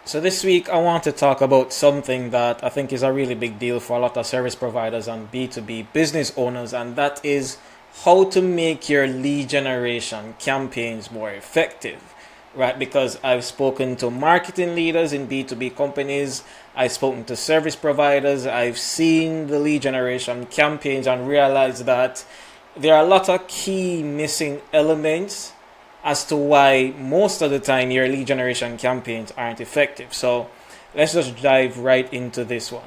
So this week I want to talk about something that I think is a really big deal for a lot of service providers and B2B business owners, and that is how to make your lead generation campaigns more effective, right? Because I've spoken to marketing leaders in B2B companies, I've spoken to service providers, I've seen the lead generation campaigns and realized that there are a lot of key missing elements as to why most of the time your lead generation campaigns aren't effective. So let's just dive right into this one.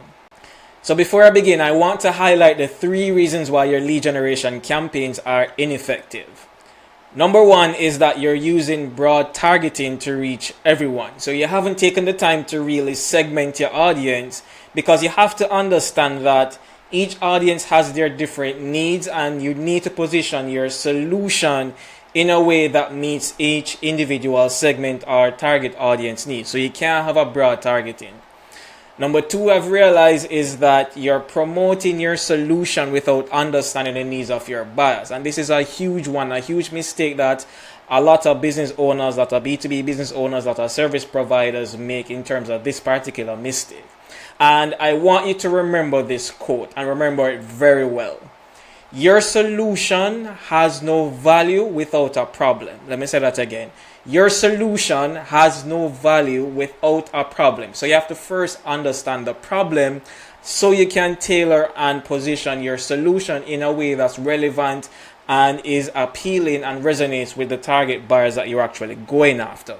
So before I begin, I want to highlight the 3 reasons why your lead generation campaigns are ineffective. Number 1 is that you're using broad targeting to reach everyone. So you haven't taken the time to really segment your audience, because you have to understand that each audience has their different needs and you need to position your solution in a way that meets each individual segment or target audience needs. So you can't have a broad targeting. Number 2, I've realized, is that you're promoting your solution without understanding the needs of your buyers. And this is a huge one, a huge mistake that a lot of business owners, that are B2B business owners, that are service providers make in terms of this particular mistake. And I want you to remember this quote and remember it very well. Your solution has no value without a problem. Let me say that again. Your solution has no value without a problem. So you have to first understand the problem so you can tailor and position your solution in a way that's relevant and is appealing and resonates with the target buyers that you're actually going after.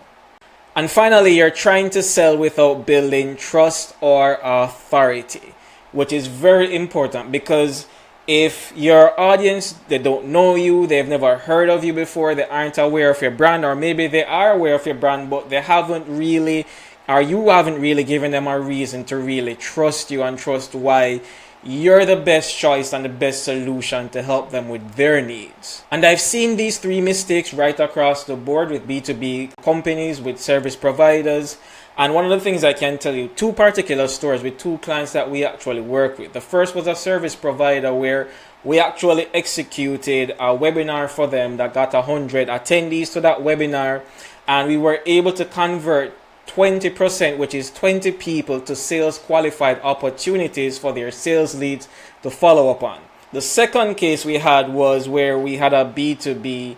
And finally, you're trying to sell without building trust or authority, which is very important, because if your audience, they don't know you, they've never heard of you before, they aren't aware of your brand, or maybe they are aware of your brand, but they haven't really, or you haven't really given them a reason to really trust you and trust why you're the best choice and the best solution to help them with their needs. And I've seen these 3 mistakes right across the board with B2B companies, with service providers. And one of the things I can tell you, 2 particular stories with 2 clients that we actually work with. The first was a service provider where we actually executed a webinar for them that got 100 attendees to that webinar. And we were able to convert 20%, which is 20 people, to sales qualified opportunities for their sales leads to follow up on. The second case we had was where we had a B2B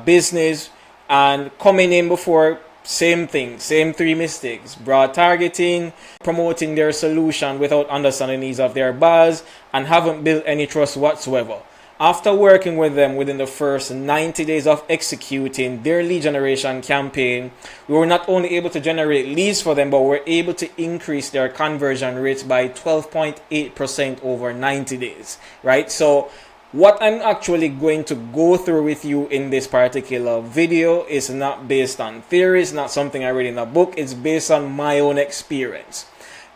business, and coming in before, same thing, same 3 mistakes: broad targeting, promoting their solution without understanding the needs of their buyers, and haven't built any trust whatsoever. After working with them within the first 90 days of executing their lead generation campaign, we were not only able to generate leads for them, but we were able to increase their conversion rates by 12.8% over 90 days, right? So what I'm actually going to go through with you in this particular video is not based on theories, not something I read in a book. It's based on my own experience.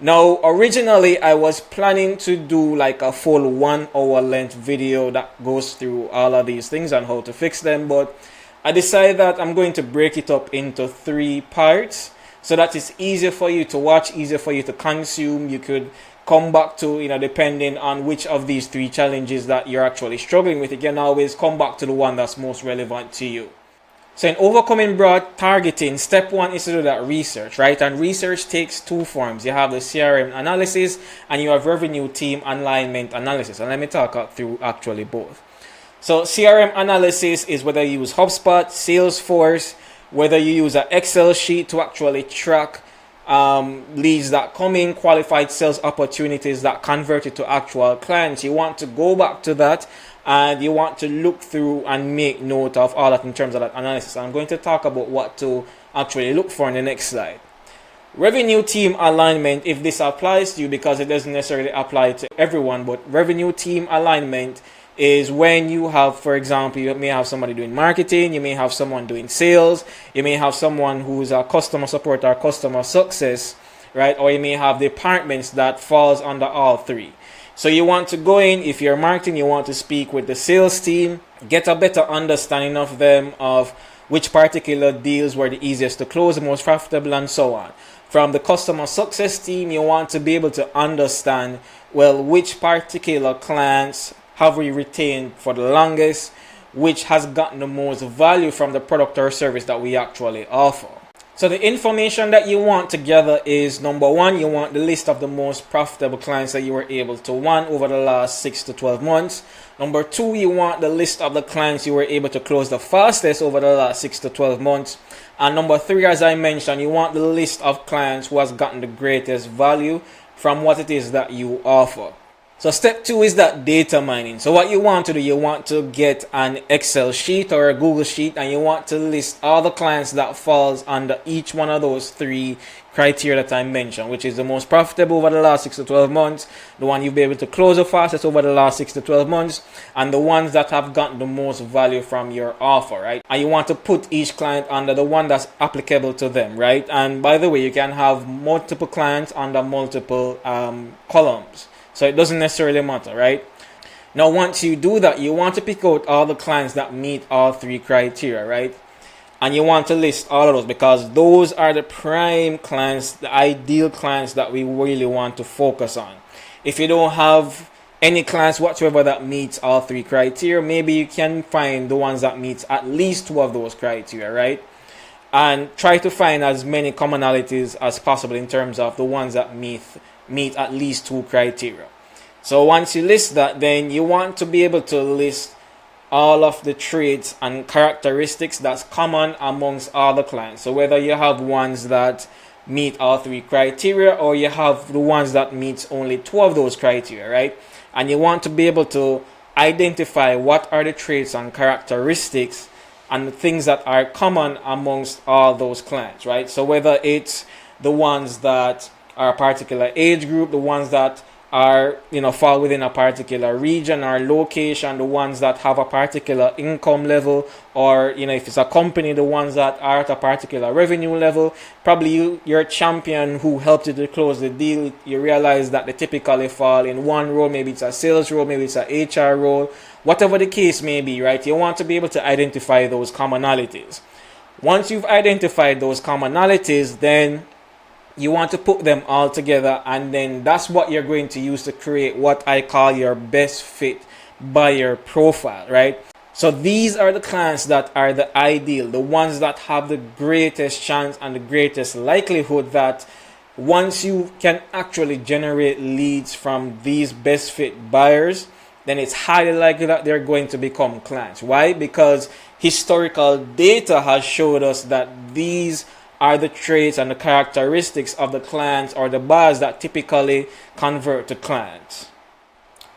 Now, originally, I was planning to do like a full 1 hour length video that goes through all of these things and how to fix them, but I decided that I'm going to break it up into 3 parts so that it's easier for you to watch, easier for you to consume. You could come back to, depending on which of these 3 challenges that you're actually struggling with, you can always come back to the one that's most relevant to you. So in overcoming broad targeting, step 1 is to do that research, right? And research takes 2 forms. You have the CRM analysis and you have revenue team alignment analysis. And let me talk through actually both. So CRM analysis is whether you use HubSpot, Salesforce, whether you use an Excel sheet to actually track leads that come in, qualified sales opportunities that converted to actual clients. You want to go back to that and you want to look through and make note of all that in terms of that analysis. I'm going to talk about what to actually look for in the next slide. Revenue team alignment, if this applies to you, because it doesn't necessarily apply to everyone, but revenue team alignment is when you have, for example, you may have somebody doing marketing, you may have someone doing sales, you may have someone who's a customer support or customer success, right? Or you may have departments that falls under all 3. So you want to go in, if you're marketing, you want to speak with the sales team, get a better understanding of them, of which particular deals were the easiest to close, the most profitable, and so on. From the customer success team, you want to be able to understand, well, which particular clients have we retained for the longest, which has gotten the most value from the product or service that we actually offer. So the information that you want to gather is, number one, you want the list of the most profitable clients that you were able to win over the last 6 to 12 months. Number two, you want the list of the clients you were able to close the fastest over the last 6 to 12 months. And number three, as I mentioned, you want the list of clients who has gotten the greatest value from what it is that you offer. So step two is that data mining. So what you want to do, you want to get an Excel sheet or a Google sheet, and you want to list all the clients that falls under each one of those three criteria that I mentioned, which is the most profitable over the last 6 to 12 months, the one you'll be able to close the fastest over the last 6 to 12 months, and the ones that have gotten the most value from your offer, right? And you want to put each client under the one that's applicable to them, right? And by the way, you can have multiple clients under multiple columns. So it doesn't necessarily matter, right? Now, once you do that, you want to pick out all the clients that meet all three criteria, right? And you want to list all of those because those are the prime clients, the ideal clients that we really want to focus on. If you don't have any clients whatsoever that meets all three criteria, maybe you can find the ones that meet at least two of those criteria, right? And try to find as many commonalities as possible in terms of the ones that meet at least two criteria. So once you list that, then you want to be able to list all of the traits and characteristics that's common amongst all the clients. So whether you have ones that meet all three criteria or you have the ones that meet only two of those criteria, right? And you want to be able to identify what are the traits and characteristics and the things that are common amongst all those clients, right? So whether it's the ones that are a particular age group, the ones that are, fall within a particular region or location, the ones that have a particular income level, or, if it's a company, the ones that are at a particular revenue level. Probably your champion who helped you to close the deal, you realize that they typically fall in one role. Maybe it's a sales role, maybe it's a HR role, whatever the case may be, right? You want to be able to identify those commonalities. Once you've identified those commonalities, then you want to put them all together, and then that's what you're going to use to create what I call your best fit buyer profile, right? So these are the clients that are the ideal, the ones that have the greatest chance and the greatest likelihood that once you can actually generate leads from these best fit buyers, then it's highly likely that they're going to become clients. Why? Because historical data has showed us that these are the traits and the characteristics of the clients or the buyers that typically convert to clients.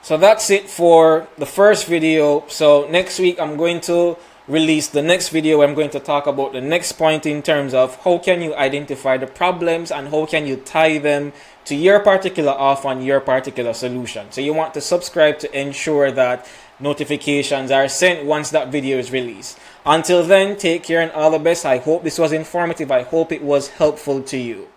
So that's it for the first video. So next week I'm going to release the next video. I'm going to talk about the next point in terms of how can you identify the problems and how can you tie them to your particular offer and your particular solution. So you want to subscribe to ensure that notifications are sent once that video is released. Until then, take care and all the best. I hope this was informative. I hope it was helpful to you.